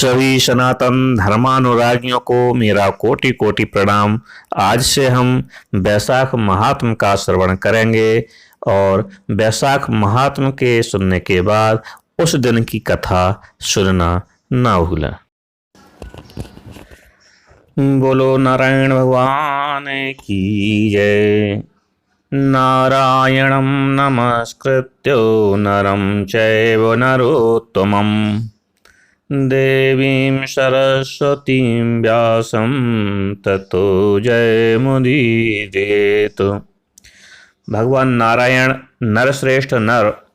सभी सनातन धर्मानुरागियों को मेरा कोटि कोटि प्रणाम। आज से हम वैशाख महात्म का श्रवण करेंगे और वैशाख महात्म के सुनने के बाद उस दिन की कथा सुनना ना भूलें। बोलो नारायण भगवान की जय। नारायणं नमस्कृत्य नरं चैव नरोत्तमम् देवीं सरस्वतीं व्यासं ततो जयमुदीरयेत्। भगवान नारायण नरश्रेष्ठ नर,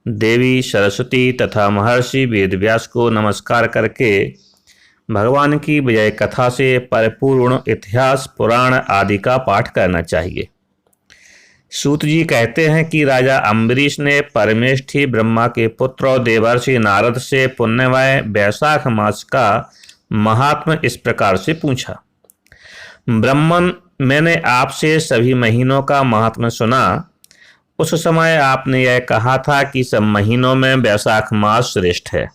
देवी सरस्वती तथा महर्षि वेदव्यास को नमस्कार करके भगवान की विजय कथा से परिपूर्ण इतिहास पुराण आदि का पाठ करना चाहिए। सूत जी कहते हैं कि राजा अम्बरीश ने परमेष्ठी ब्रह्मा के पुत्र और देवर्षि नारद से पुण्यमय वैशाख मास का महात्म इस प्रकार से पूछा। ब्रह्मन, मैंने आपसे सभी महीनों का महात्म सुना। उस समय आपने यह कहा था कि सब महीनों में वैशाख मास श्रेष्ठ है।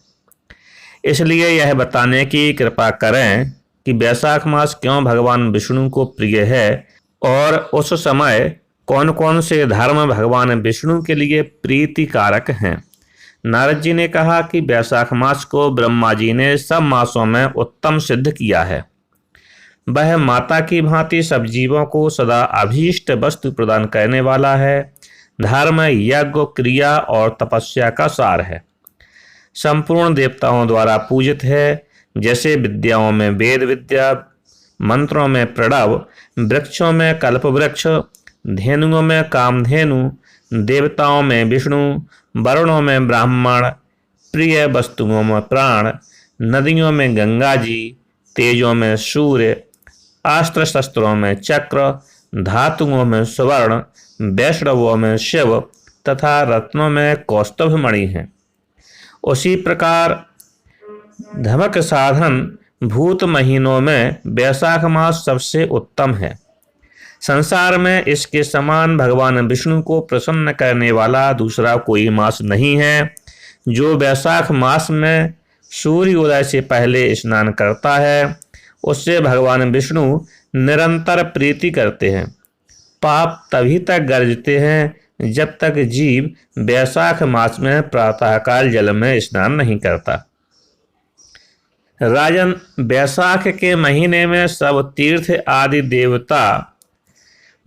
इसलिए यह बताने की कृपा करें कि वैशाख मास क्यों भगवान विष्णु को प्रिय है और उस समय कौन कौन से धर्म भगवान विष्णु के लिए प्रीतिकारक हैं। नारद जी ने कहा कि वैशाख मास को ब्रह्मा जी ने सब मासों में उत्तम सिद्ध किया है। वह माता की भांति सब जीवों को सदा अभीष्ट वस्तु प्रदान करने वाला है। धर्म, यज्ञ, क्रिया और तपस्या का सार है। संपूर्ण देवताओं द्वारा पूजित है। जैसे विद्याओं में वेद विद्या, मंत्रों में प्रणव, वृक्षों में कल्प वृक्ष, धेनुओं में कामधेनु, देवताओं में विष्णु, वरुणों में ब्राह्मण, प्रिय वस्तुओं में प्राण, नदियों में गंगा जी, तेजों में सूर्य, अस्त्र शस्त्रों में चक्र, धातुओं में स्वर्ण, वैष्णवों में शिव तथा रत्नों में कौस्तभ मणि हैं। उसी प्रकार धमक साधन भूत महीनों में वैशाख मास सबसे उत्तम है। संसार में इसके समान भगवान विष्णु को प्रसन्न करने वाला दूसरा कोई मास नहीं है। जो वैशाख मास में सूर्य उदय से पहले स्नान करता है उससे भगवान विष्णु निरंतर प्रीति करते हैं। पाप तभी तक गर्जते हैं जब तक जीव वैशाख मास में प्रातःकाल जल में स्नान नहीं करता। राजन, वैशाख के महीने में सब तीर्थ आदि देवता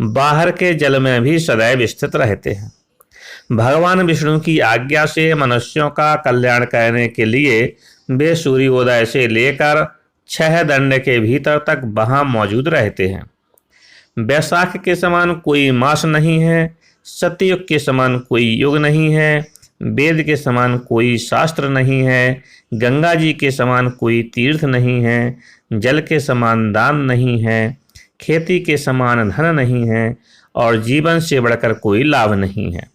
बाहर के जल में भी सदैव स्थित रहते हैं। भगवान विष्णु की आज्ञा से मनुष्यों का कल्याण करने के लिए वे सूर्योदय से लेकर 6 दंड के भीतर तक वहां मौजूद रहते हैं। वैशाख के समान कोई मास नहीं है, सतयुग के समान कोई युग नहीं है, वेद के समान कोई शास्त्र नहीं है, गंगा जी के समान कोई तीर्थ नहीं है, जल के समान दान नहीं है, खेती के समान धन नहीं है और जीवन से बढ़कर कोई लाभ नहीं है।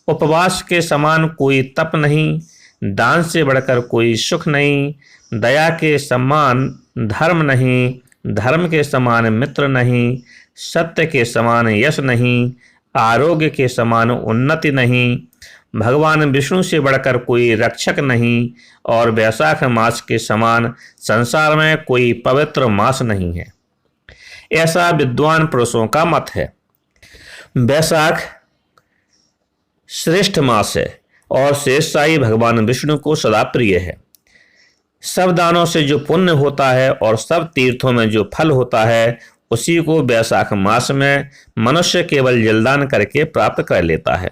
उपवास के समान कोई तप नहीं, दान से बढ़कर कोई सुख नहीं, दया के समान धर्म नहीं, धर्म के समान मित्र नहीं, सत्य के समान यश नहीं, आरोग्य के समान उन्नति नहीं, भगवान विष्णु से बढ़कर कोई रक्षक नहीं और वैशाख मास के समान संसार में कोई पवित्र मास नहीं है। ऐसा विद्वान पुरुषों का मत है। वैशाख श्रेष्ठ मास है और शेषशाही भगवान विष्णु को सदा प्रिय है। सब दानों से जो पुण्य होता है और सब तीर्थों में जो फल होता है उसी को वैशाख मास में मनुष्य केवल जलदान करके प्राप्त कर लेता है।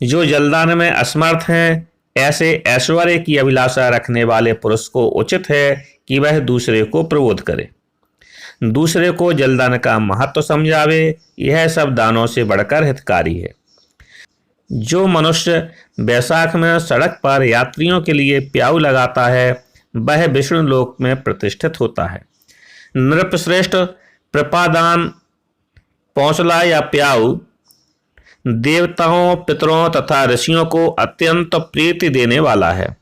जो जलदान में असमर्थ हैं, ऐसे ऐश्वर्य की अभिलाषा रखने वाले पुरुष को उचित है कि वह दूसरे को प्रबोध करे, दूसरे को जलदान का महत्व समझावे। यह सब दानों से बढ़कर हितकारी है। जो मनुष्य वैशाख में सड़क पर यात्रियों के लिए प्याऊ लगाता है वह विष्णु लोक में प्रतिष्ठित होता है। नृपश्रेष्ठ प्रपादान पौंसला या प्याऊ देवताओं, पितरों तथा ऋषियों को अत्यंत प्रीति देने वाला है।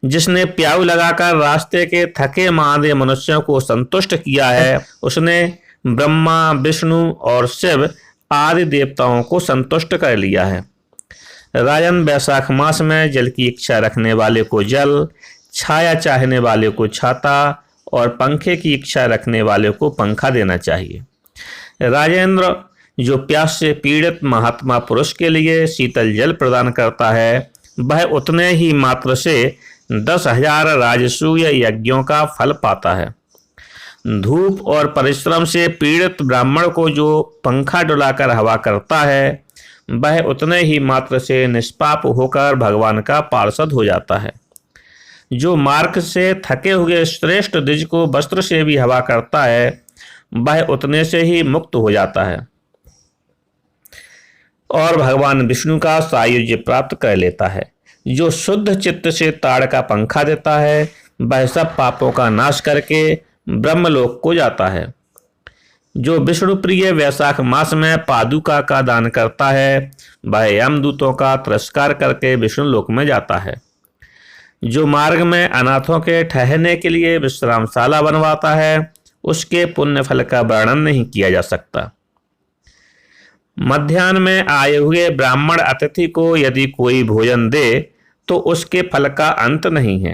जिसने प्याऊ लगाकर रास्ते के थके मांदे मनुष्यों को संतुष्ट किया है उसने ब्रह्मा, विष्णु और शिव आदि देवताओं को संतुष्ट कर लिया है। राजन, वैशाख मास में जल की इच्छा रखने वाले को जल, छाया चाहने वाले को छाता और पंखे की इच्छा रखने वाले को पंखा देना चाहिए। राजेंद्र, जो प्यास से पीड़ित महात्मा पुरुष के लिए शीतल जल प्रदान करता है, वह उतने ही मात्र से 10,000 राजसूय यज्ञों का फल पाता है। धूप और परिश्रम से पीड़ित ब्राह्मण को जो पंखा डुलाकर हवा करता है, वह उतने ही मात्र से निष्पाप होकर भगवान का पार्षद हो जाता है। जो मार्ग से थके हुए श्रेष्ठ द्विज को वस्त्र से भी हवा करता है, वह उतने से ही मुक्त हो जाता है और भगवान विष्णु का सायुज्य प्राप्त कर लेता है। जो शुद्ध चित्त से ताड़ का पंखा देता है, वह सब पापों का नाश करके ब्रह्मलोक को जाता है। जो विष्णु प्रिय वैशाख मास में पादुका का दान करता है, वह यमदूतों का तिरस्कार करके विष्णु लोक में जाता है। जो मार्ग में अनाथों के ठहरने के लिए विश्रामशाला बनवाता है, उसके पुण्य फल का वर्णन नहीं किया जा सकता। मध्याह्न में आए हुए ब्राह्मण अतिथि को यदि कोई भोजन दे तो उसके फल का अंत नहीं है।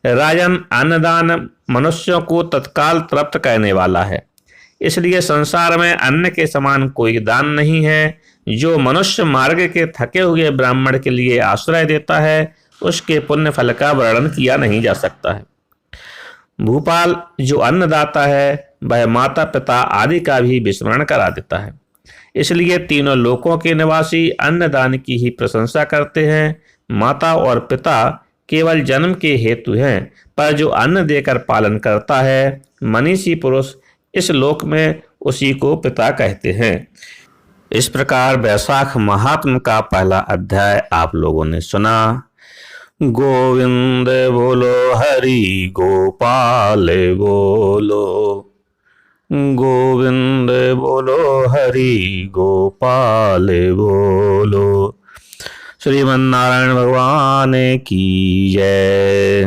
राजन, अन्नदान मनुष्यों को तत्काल तृप्त करने वाला है, इसलिए संसार में अन्न के समान कोई दान नहीं है। जो मनुष्य मार्ग के थके हुए ब्राह्मण के लिए आश्रय देता है, उसके पुण्य फल का वर्णन किया नहीं जा सकता है। भूपाल, जो अन्नदाता है, वह माता पिता आदि का भी विस्मरण करा देता है, इसलिए तीनों लोकों के निवासी अन्नदान की ही प्रशंसा करते हैं। माता और पिता केवल जन्म के हेतु हैं, पर जो अन्न देकर पालन करता है, मनीषी पुरुष, इस लोक में उसी को पिता कहते हैं। इस प्रकार वैशाख महात्म का पहला अध्याय आप लोगों ने सुना। गोविंद बोलो, हरि गोपाल बोलो, गोविंद बोलो, हरि गोपाल बोलो। श्रीमन्नारायण भगवान की जय।